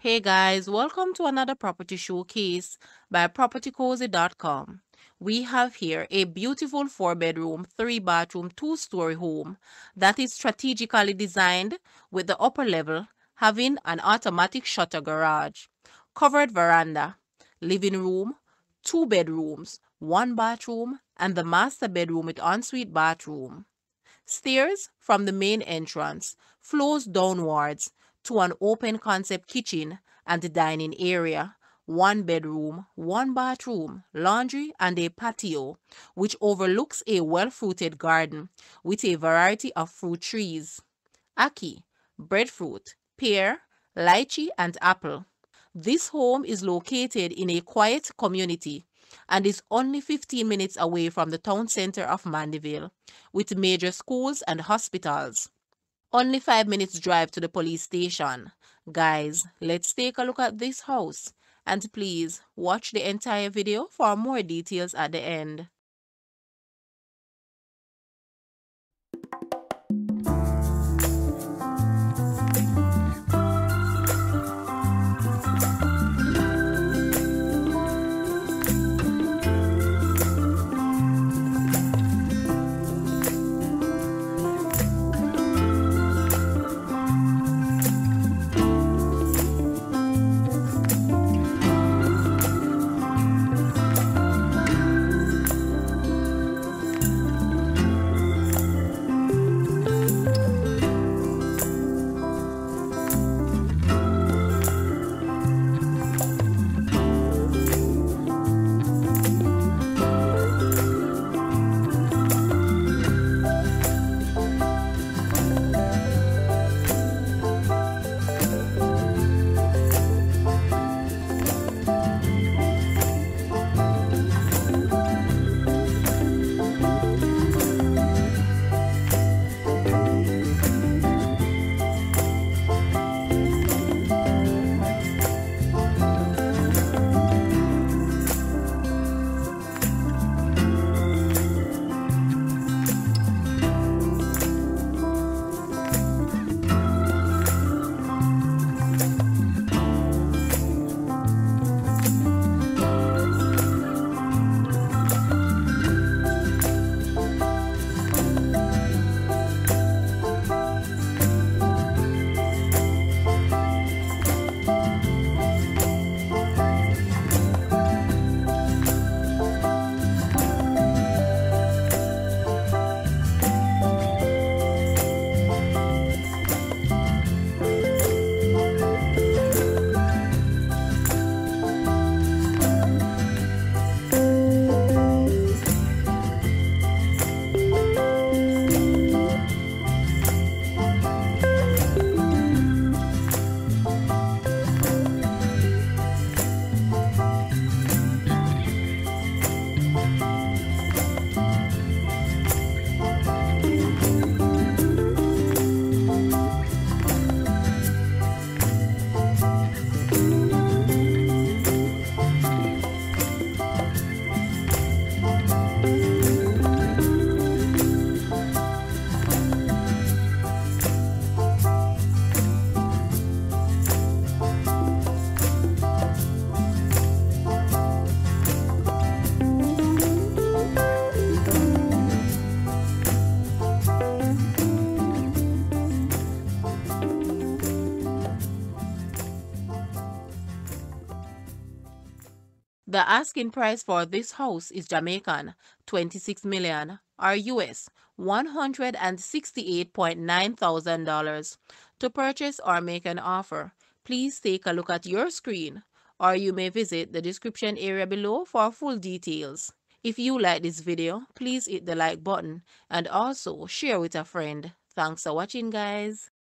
Hey guys, welcome to another property showcase by propertycozy.com. We have here a beautiful 4-bedroom, 3-bathroom, 2-story home that is strategically designed with the upper level having an automatic shutter garage, covered veranda, living room, 2 bedrooms, 1 bathroom, and the master bedroom with ensuite bathroom. Stairs from the main entrance flows downwards to an open concept kitchen and dining area, 1 bedroom, 1 bathroom, laundry, and a patio, which overlooks a well-fruited garden with a variety of fruit trees, ackee, breadfruit, pear, lychee, and apple. This home is located in a quiet community and is only 15 minutes away from the town center of Mandeville, with major schools and hospitals. Only 5 minutes drive to the police station. Guys, let's take a look at this house. And please watch the entire video for more details at the end. The asking price for this house is Jamaican 26 million or US $168.9 thousand. To purchase or make an offer, please take a look at your screen, or you may visit the description area below for full details. If you like this video, please hit the like button and also share with a friend. Thanks for watching, guys.